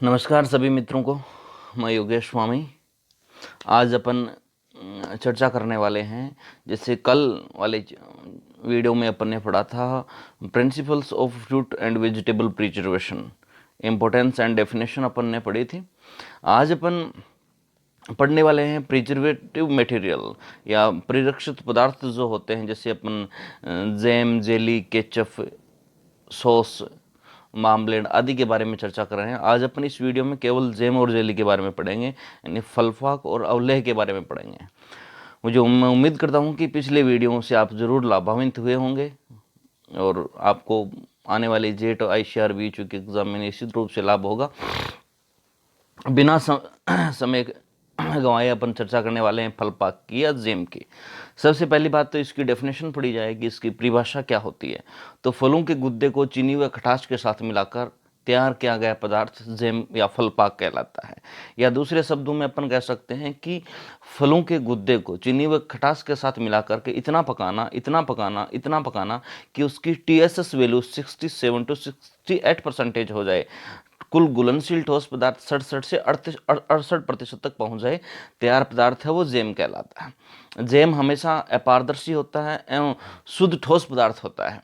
नमस्कार सभी मित्रों को। मैं योगेश स्वामी। आज अपन चर्चा करने वाले हैं, जैसे कल वाले वीडियो में अपन ने पढ़ा था principles of fruit and vegetable preservation, importance and definition अपन ने पढ़ी थी। आज अपन पढ़ने वाले हैं प्रिजर्वेटिव मटेरियल या परिरक्षित पदार्थ जो होते हैं, जैसे अपन जैम, जेली, केचप, सॉस, मामलेड आदि के बारे में चर्चा कर रहे हैं। आज अपन इस वीडियो में केवल जैम और जेली के बारे में पढ़ेंगे, यानी फलफाक और अवलेह के बारे में पढ़ेंगे। मैं उम्मीद करता हूं कि पिछले वीडियो से आप ज़रूर लाभान्वित हुए होंगे और आपको आने वाली जेट और ICRB के एग्ज़ाम में निश्चित रूप से लाभ होगा। बिना समय गंवाए अपन चर्चा करने वाले हैं फलपाक की या जेम की। सबसे पहली बात तो इसकी डेफिनेशन पढ़ी जाएगी, इसकी परिभाषा क्या होती है। तो फलों के गुद्दे को चीनी व खटास के साथ मिलाकर तैयार किया गया पदार्थ जेम या फलपाक कहलाता है। या दूसरे शब्दों में अपन कह सकते हैं कि फलों के गुद्दे को चीनी व खटास के साथ मिलाकर के इतना पकाना कि उसकी TSS वैल्यू 67 to 68% हो जाए, कुल घुलनशील ठोस पदार्थ 67 से 68% तक पहुंच जाए, तैयार पदार्थ है वो जेम कहलाता है। जेम हमेशा अपारदर्शी होता है एवं शुद्ध ठोस पदार्थ होता है,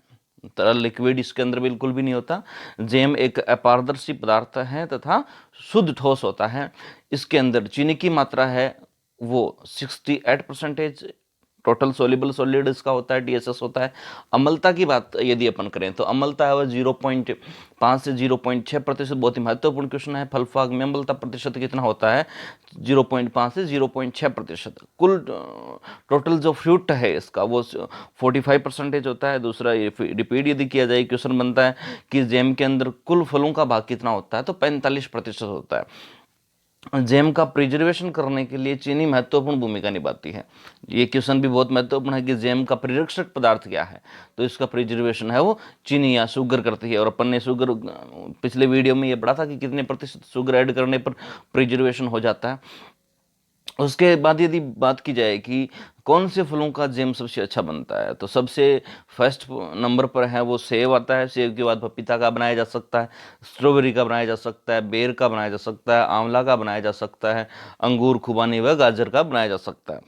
तरल लिक्विड इसके अंदर बिल्कुल भी नहीं होता। जेम एक अपारदर्शी पदार्थ है तथा शुद्ध ठोस होता है। इसके अंदर चीनी की मात्रा है वो 68% टोटल सोल्यूबल सॉलिड इसका होता है, TSS होता है। अम्लता की बात यदि अपन करें तो अम्लता है वह 0.5 से 0.6%। बहुत ही महत्वपूर्ण क्वेश्चन है, फलफाग में अम्लता प्रतिशत कितना होता है? 0.5 से 0.6%। कुल टोटल जो फ्रूट है इसका वो 45% होता है। दूसरा रिपीट यदि किया जाए, क्वेश्चन बनता है कि जेम के अंदर कुल फलों का भाग कितना होता है, तो 45% होता है। जेम का प्रिजर्वेशन करने के लिए चीनी महत्वपूर्ण भूमिका निभाती है। ये क्वेश्चन भी बहुत महत्वपूर्ण है कि जेम का परिरक्षक पदार्थ क्या है, तो इसका प्रिजर्वेशन है वो चीनी या शुगर करती है। और अपन ने शुगर पिछले वीडियो में ये पढ़ा था कि कितने प्रतिशत शुगर ऐड करने पर प्रिजर्वेशन हो जाता है। उसके बाद यदि बात की जाए कि कौन से फलों का जैम सबसे अच्छा बनता है, तो सबसे फर्स्ट नंबर पर है वो सेब आता है। सेब के बाद पपीता का बनाया जा सकता है, स्ट्रॉबेरी का बनाया जा सकता है, बेर का बनाया जा सकता है, आंवला का बनाया जा सकता है, अंगूर, खुबानी व गाजर का बनाया जा सकता है।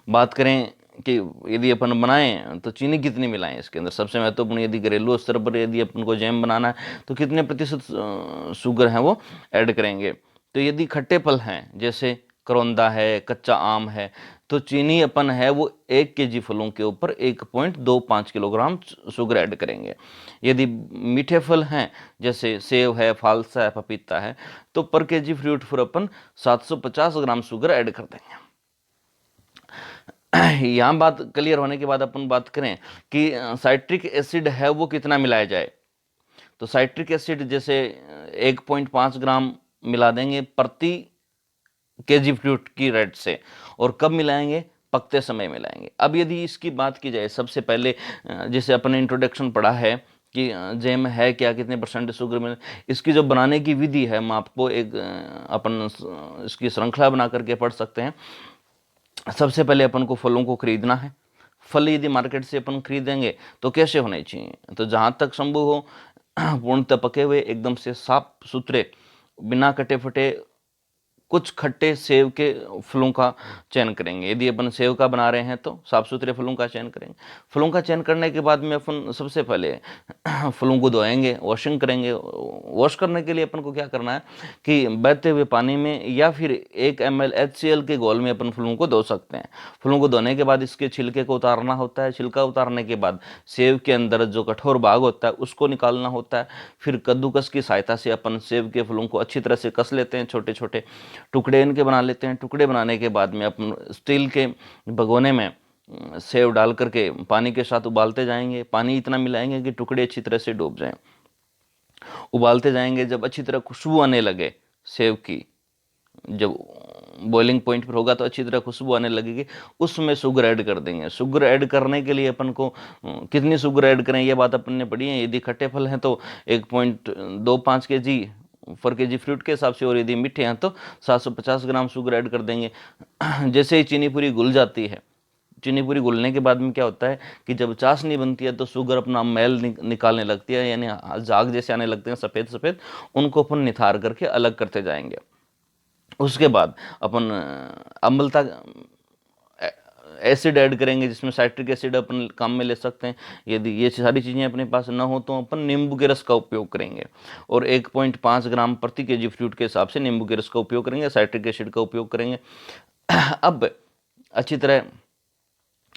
बात करें कि यदि अपन बनाएं तो चीनी कितनी मिलाएं इसके अंदर, सबसे महत्वपूर्ण यदि घरेलू स्तर पर यदि अपन को जैम बनाना है तो कितने प्रतिशत शुगर है वो ऐड करेंगे। तो यदि खट्टे फल हैं जैसे करौंदा है, कच्चा आम है, तो चीनी अपन है वो 1 kg फलों के ऊपर 1.25 किलोग्राम शुगर ऐड करेंगे। यदि मीठे फल हैं जैसे सेब है, फालसा है, पपीता है, तो पर केजी फ्रूट पर अपन 750 ग्राम शुगर ऐड कर देंगे। यहाँ बात क्लियर होने के बाद अपन बात करें कि साइट्रिक एसिड है वो कितना मिलाया जाए, तो साइट्रिक एसिड जैसे 1.5 ग्राम मिला देंगे प्रति केजी फ्रूट की रेट से। और कब मिलाएंगे? पकते समय मिलाएंगे। अब यदि इसकी बात की जाए, सबसे पहले जैसे अपन ने इंट्रोडक्शन पढ़ा है कि जैम है क्या, कितने परसेंट शुगर में, इसकी जो बनाने की विधि है हम आपको एक अपन इसकी श्रृंखला बना करके पढ़ सकते हैं। सबसे पहले अपन को फलों को खरीदना है। फल यदि मार्केट से अपन खरीदेंगे तो कैसे होने चाहिए, तो जहाँ तक संभव हो पूर्णतः पके हुए, एकदम से साफ सुथरे, बिना कटे फटे, कुछ खट्टे सेब के फलों का चयन करेंगे। यदि अपन सेब का बना रहे हैं तो साफ सुथरे फलों का चयन करेंगे। फलों का चयन करने के बाद में अपन सबसे पहले फलों को धोएंगे, वॉशिंग करेंगे। वॉश करने के लिए अपन को क्या करना है कि बहते हुए पानी में या फिर 1 ml HCl के घोल में अपन फलों को धो सकते हैं। फलों को धोने के बाद इसके छिलके को उतारना होता है। छिलका उतारने के बाद सेब के अंदर जो कठोर भाग होता है उसको निकालना होता है। फिर कद्दूकस की सहायता से अपन सेब के फलों को अच्छी तरह से कस लेते हैं, छोटे छोटे टुकड़े इनके बना लेते हैं। टुकड़े बनाने के बाद में अपन स्टील के भगोने में सेव डाल करके पानी के साथ उबालते जाएंगे। पानी इतना मिलाएंगे कि टुकड़े अच्छी तरह से डूब जाएं। उबालते जाएंगे, जब अच्छी तरह खुशबू आने लगे सेव की, जब बॉइलिंग पॉइंट पर होगा तो अच्छी तरह खुशबू आने लगेगी, उसमें शुगर ऐड कर देंगे। शुगर ऐड करने के लिए अपन को कितनी शुगर ऐड करें ये बात अपन ने पढ़ी है। यदि खट्टे फल हैं तो 1.25 kg पर केजी फ्रूट के हिसाब से, और यदि मीठे हैं तो 750 ग्राम शुगर ऐड कर देंगे। जैसे ही चीनी पूरी घुल जाती है चीनी पूरी घुलने के बाद में क्या होता है कि जब चाशनी बनती है तो शुगर अपना मैल निकालने लगती है, यानी झाग जैसे आने लगते हैं सफ़ेद सफ़ेद, उनको अपन निथार करके अलग करते जाएंगे। उसके बाद अपन अम्लता एसिड ऐड करेंगे, जिसमें साइट्रिक एसिड अपन काम में ले सकते हैं। यदि ये सारी चीज़ें अपने पास ना हो तो अपन नींबू के रस का उपयोग करेंगे, और 1.5 ग्राम प्रति केजी फ्रूट के हिसाब से नींबू के रस का उपयोग करेंगे, साइट्रिक एसिड का उपयोग करेंगे। अब अच्छी तरह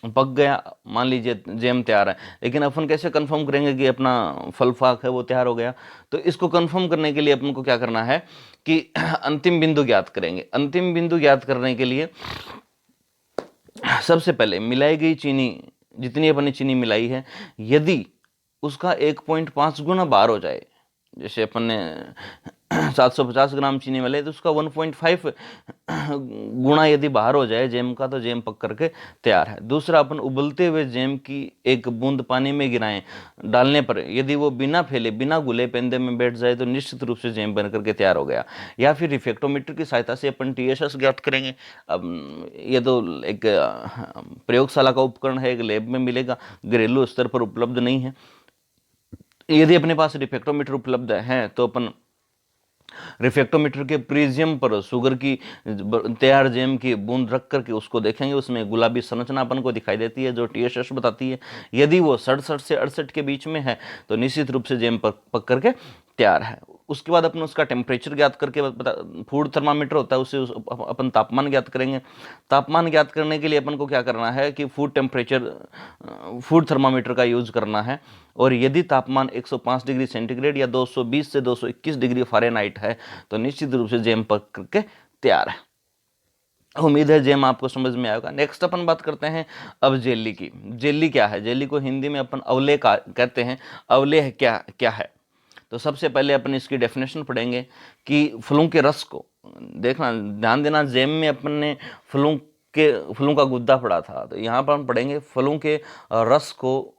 पक गया, मान लीजिए जैम तैयार है, लेकिन अपन कैसे कंफर्म करेंगे कि अपना फल फाक है वो तैयार हो गया? तो इसको कंफर्म करने के लिए अपन को क्या करना है कि अंतिम बिंदु ज्ञात करेंगे। अंतिम बिंदु ज्ञात करने के लिए सबसे पहले मिलाई गई चीनी, जितनी अपन ने चीनी मिलाई है, यदि उसका 1.5 गुना बाहर हो जाए, जैसे अपन ने 750 ग्राम चीनी मिलाई तो उसका 1.5 गुना यदि बाहर हो जाए जैम का, तो जैम पक करके तैयार है। दूसरा, अपन उबलते हुए जैम की एक बूंद पानी में गिराएं, डालने पर यदि वो बिना फैले बिना घुले पेंदे में बैठ जाए तो निश्चित रूप से जैम बन करके तैयार हो गया। या फिर रिफ्रैक्टोमीटर की सहायता से अपन TSS ज्ञात करेंगे। अब ये तो एक प्रयोगशाला का उपकरण है, एक लैब में मिलेगा, घरेलू स्तर पर उपलब्ध नहीं है। यदि अपने पास रिफ्रैक्टोमीटर उपलब्ध है तो अपन रिफ्रैक्टोमीटर के प्रिज्म पर शुगर की तैयार जैम की बूंद रख करके उसको देखेंगे, उसमें गुलाबी संरचना अपन को दिखाई देती है जो TSS बताती है। यदि वो 67 से 68 के बीच में है तो निश्चित रूप से जैम पक करके तैयार है। उसके बाद अपन उसका टेम्परेचर ज्ञात करके फूड थर्मामीटर होता है, उससे अपन तापमान ज्ञात करेंगे। तापमान ज्ञात करने के लिए अपन को क्या करना है कि फूड थर्मामीटर का यूज करना है, और यदि तापमान 105 डिग्री सेंटीग्रेड या 220 से 221 डिग्री फ़ारेनहाइट है तो निश्चित रूप से जैम पक करके तैयार है। उम्मीद है जैम आपको समझ में आएगा। नेक्स्ट अपन बात करते हैं अब जेली की। जेली क्या है? जेली को हिंदी में अपन अवले कहते हैं। अवले है क्या क्या है? तो सबसे पहले अपन इसकी डेफिनेशन पढ़ेंगे कि फलों के रस को, देखना ध्यान देना, जैम में अपन ने फलों का गुद्दा पढ़ा था, तो यहाँ पर हम पढ़ेंगे फलों के रस को,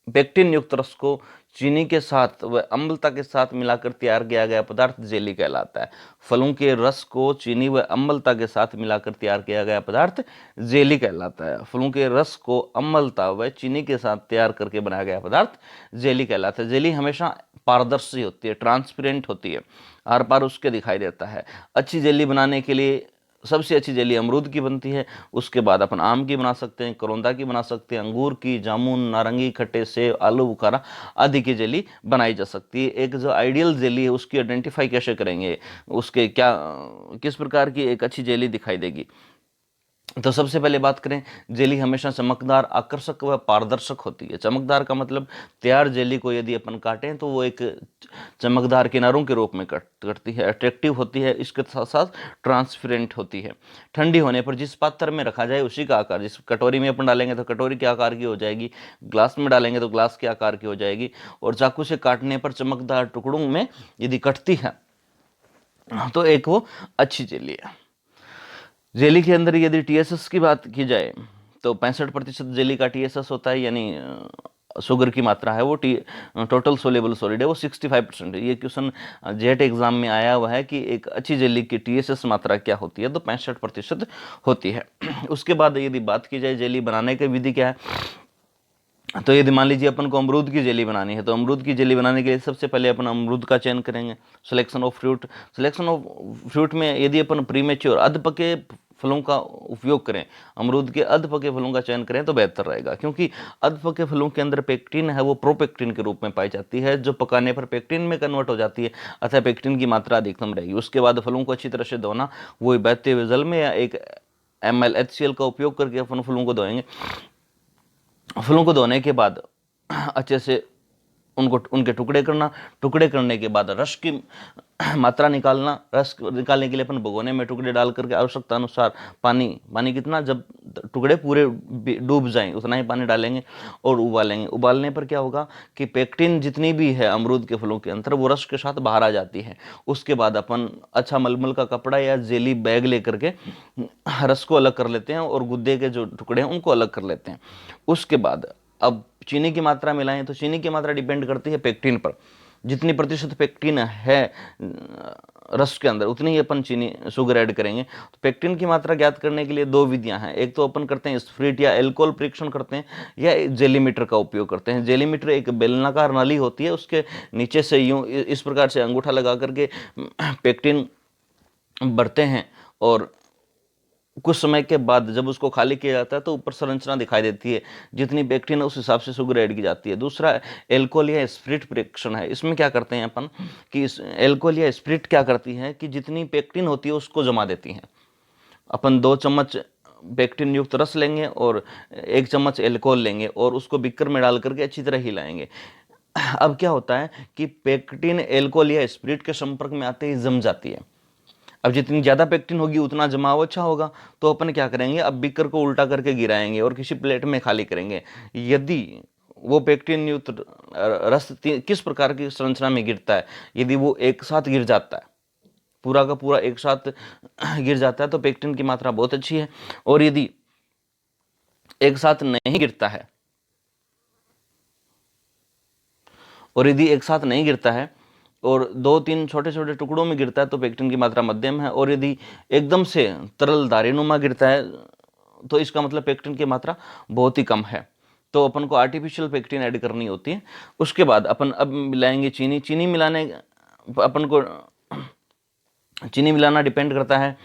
पेक्टिन युक्त रस को चीनी के साथ व अम्लता के साथ मिलाकर तैयार किया गया पदार्थ जेली कहलाता है। फलों के रस को चीनी व अम्लता के साथ मिलाकर तैयार किया गया पदार्थ जेली कहलाता है। फलों के रस को अम्लता व चीनी के साथ तैयार करके बनाया गया पदार्थ जेली कहलाता है। जेली हमेशा पारदर्शी होती है, ट्रांसपेरेंट होती है, आर पार उसके दिखाई देता है। अच्छी जेली बनाने के लिए सबसे अच्छी जेली अमरूद की बनती है, उसके बाद अपन आम की बना सकते हैं, करौंदा की बना सकते हैं, अंगूर की, जामुन, नारंगी, खट्टे सेब, आलू बुखारा आदि की जेली बनाई जा सकती है। एक जो आइडियल जेली है उसकी आइडेंटिफाई कैसे करेंगे, उसके किस प्रकार की एक अच्छी जेली दिखाई देगी? तो सबसे पहले बात करें, जेली हमेशा चमकदार, आकर्षक व पारदर्शक होती है। चमकदार का मतलब तैयार जेली को यदि अपन काटें तो वो एक चमकदार किनारों के रूप में कटती है, अट्रैक्टिव होती है, इसके साथ साथ ट्रांसपेरेंट होती है। ठंडी होने पर जिस पात्र में रखा जाए उसी का आकार, जिस कटोरी में अपन डालेंगे तो कटोरी के आकार की हो जाएगी, ग्लास में डालेंगे तो ग्लास के आकार की हो जाएगी, और चाकू से काटने पर चमकदार टुकड़ों में यदि कटती है तो एक वो अच्छी जेली है। जेली के अंदर यदि TSS की बात की जाए तो 65% जेली का TSS होता है, यानी शुगर की मात्रा है वो टोटल सोलेबल सॉलिड है वो 65% है। ये क्वेश्चन जेट एग्जाम में आया हुआ है कि एक अच्छी जेली की TSS मात्रा क्या होती है, तो 65% होती है। उसके बाद यदि बात की जाए जेली बनाने की विधि क्या है, तो यदि मान लीजिए अपन को अमरूद की जेली बनानी है, तो अमरूद की जेली बनाने के लिए सबसे पहले अपन अमरूद का चयन करेंगे। सिलेक्शन ऑफ फ्रूट में यदि अपन प्रीमेच्योर अधपके फलों का उपयोग करें, अमरूद के अधपके फलों का चयन करें तो बेहतर रहेगा, क्योंकि अधपके फलों के अंदर पेक्टिन है वो प्रोपेक्टिन के रूप में पाई जाती है, जो पकाने पर पेक्टिन में कन्वर्ट हो जाती है, अतः पेक्टिन की मात्रा अधिकतम रहेगी। उसके बाद फलों को अच्छी तरह से धोना, वो बहते हुए जल में या 1 ml HCl का उपयोग करके अपन फलों को धोएंगे। फलों को धोने के बाद अच्छे से उनके टुकड़े करने के बाद रस की मात्रा निकालना। रस निकालने के लिए अपन भगोने में टुकड़े डाल करके आवश्यकता अनुसार पानी कितना, जब टुकड़े पूरे डूब जाएं उतना ही पानी डालेंगे और उबालेंगे। उबालने पर क्या होगा कि पेक्टिन जितनी भी है अमरूद के फलों के अंदर वो रस के साथ बाहर आ जाती है। उसके बाद अपन अच्छा मलमल का कपड़ा या जेली बैग लेकर के रस को अलग कर लेते हैं और गुद्दे के जो टुकड़े हैं उनको अलग कर लेते हैं। उसके बाद अब चीनी की मात्रा मिलाएं, तो चीनी की मात्रा डिपेंड करती है पेक्टिन पर। जितनी प्रतिशत पेक्टिन है रस के अंदर उतनी ही अपन चीनी शुगर ऐड करेंगे। तो पेक्टिन की मात्रा ज्ञात करने के लिए दो विधियां हैं। एक तो अपन करते हैं स्प्रिट या एल्कोहल परीक्षण करते हैं, या जेलीमीटर का उपयोग करते हैं। जेलीमीटर एक बेलनाकार नली होती है, उसके नीचे से यूं इस प्रकार से अंगूठा लगा करके पेक्टिन भरते हैं, और कुछ समय के बाद जब उसको खाली किया जाता है तो ऊपर संरचना दिखाई देती है, जितनी पेक्टिन है उस हिसाब से शुगर ऐड की जाती है। दूसरा एल्कोहल या स्प्रिट परीक्षण है। इसमें क्या करते हैं अपन कि इस एल्कोहल या स्प्रिट क्या करती है कि जितनी पेक्टिन होती है उसको जमा देती है। अपन 2 चम्मच पेक्टिन युक्त रस लेंगे और 1 चम्मच एल्कोहल लेंगे और उसको बिक्कर में डाल करके अच्छी तरह हिलाएंगे। अब क्या होता है कि पेक्टिन एल्कोहल या स्प्रिट के संपर्क में आते ही जम जाती है। अब जितनी ज़्यादा पेक्टिन होगी उतना जमाव अच्छा होगा। तो अपन क्या करेंगे, अब बीकर को उल्टा करके गिराएंगे और किसी प्लेट में खाली करेंगे। यदि वो पेक्टिन युक्त रस किस प्रकार की संरचना में गिरता है, यदि वो एक साथ गिर जाता है, पूरा का पूरा एक साथ गिर जाता है, तो पेक्टिन की मात्रा बहुत अच्छी है। और यदि एक साथ नहीं गिरता है, और 2-3 छोटे छोटे टुकड़ों में गिरता है, तो पेक्टिन की मात्रा मध्यम है। और यदि एकदम से तरल धारीनुमा गिरता है, तो इसका मतलब पेक्टिन की मात्रा बहुत ही कम है। तो अपन को आर्टिफिशियल पेक्टिन ऐड करनी होती है। उसके बाद अपन अब मिलाएंगे चीनी। चीनी मिलाने अपन को चीनी मिलाना डिपेंड करता है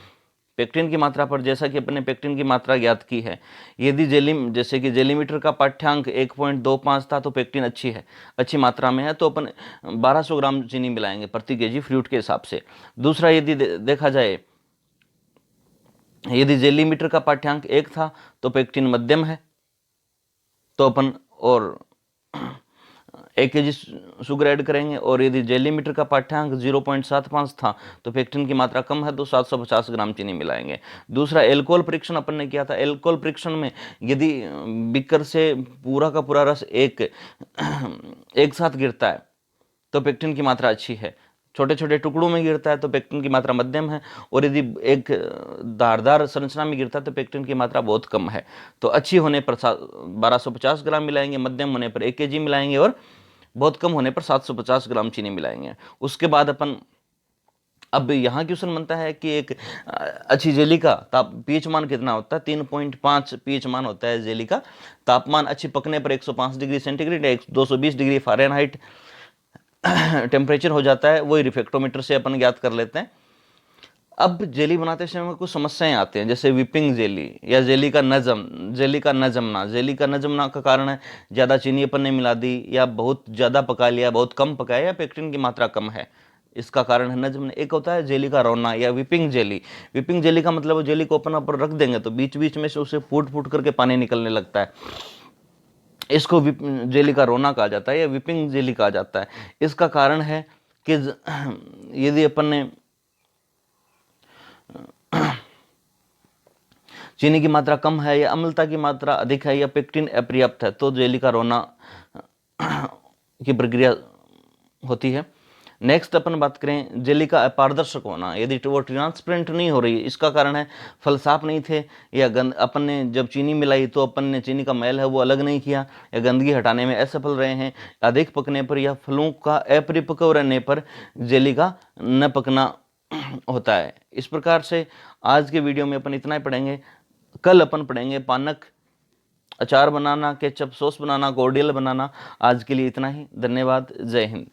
पेक्टिन की मात्रा पर। जैसा कि अपने पेक्टिन की मात्रा ज्ञात की है, यदि जैसे कि जेलीमीटर का पाठ्यांक 1.25 था, तो पेक्टिन अच्छी मात्रा में है, तो अपन 1200 ग्राम चीनी मिलाएंगे प्रति केजी फ्रूट के हिसाब से। दूसरा, यदि देखा जाए, यदि जेलीमीटर का पाठ्यांक 1 था तो पेक्टिन मध्यम है, तो अपन और 1 केजी शुगर ऐड करेंगे। और यदि जेलीमीटर का पाठ्यांक 0.75 था तो पेक्टिन की मात्रा कम है, तो 750 ग्राम चीनी मिलाएंगे। दूसरा, एल्कोहल परीक्षण अपन ने किया था। एल्कोहल परीक्षण में यदि बीकर से पूरा का पूरा रस एक साथ गिरता है तो पेक्टिन की मात्रा अच्छी है। छोटे छोटे टुकड़ों में गिरता है तो पेक्टिन की मात्रा मध्यम है। और यदि एक धारदार संरचना में गिरता है तो पेक्टिन की मात्रा बहुत कम है। तो अच्छी होने पर 1250 ग्राम मिलाएंगे, मध्यम होने पर 1 केजी मिलाएंगे, और बहुत कम होने पर 750 ग्राम चीनी मिलाएंगे। उसके बाद अपन, अब यहाँ क्वेश्चन बनता है कि एक अच्छी जेली का पीएच मान कितना होता है। 3.5 पीएच मान होता है जेली का। तापमान अच्छी पकने पर 105 डिग्री सेंटीग्रेड या 220 डिग्री फ़ारेनहाइट टेम्परेचर हो जाता है। वही रिफ्रेक्टोमीटर से अपन ज्ञात कर लेते हैं। अब जेली बनाते समय कुछ समस्याएं आती हैं, जैसे विपिंग जेली या जेली का न जमना। जेली का न जमना का कारण है ज़्यादा चीनी अपन ने मिला दी, या बहुत ज़्यादा पका लिया, बहुत कम पकाया, या पेक्टिन की मात्रा कम है, इसका कारण है न जमना। एक होता है जेली का रोना या विपिंग जेली। विपिंग जेली का मतलब वो जेली को अपन ऊपर रख देंगे तो बीच बीच में से उसे फूट फूट करके पानी निकलने लगता है। इसको जेली का रोना कहा जाता है या विपिंग जेली कहा जाता है। इसका कारण है कि यदि अपन ने चीनी की मात्रा कम है, या अम्लता की मात्रा अधिक है, या पेक्टिन अपर्याप्त है, तो जेली का रोना की प्रक्रिया होती है। नेक्स्ट अपन बात करें जेली का अपारदर्शक होना। यदि वो ट्रांसपेरेंट नहीं हो रही, इसका कारण है फल साफ नहीं थे, या अपन ने जब चीनी मिलाई तो अपन ने चीनी का मैल है वो अलग नहीं किया, या गंदगी हटाने में असफल रहे हैं। अधिक पकने पर या फलों का अपरिपक्व रहने पर जेली का न पकना होता है। इस प्रकार से आज के वीडियो में अपन इतना ही पढ़ेंगे। कल अपन पढ़ेंगे पानक, अचार बनाना, केचप सॉस बनाना, कॉर्डियल बनाना। आज के लिए इतना ही। धन्यवाद। जय हिंद।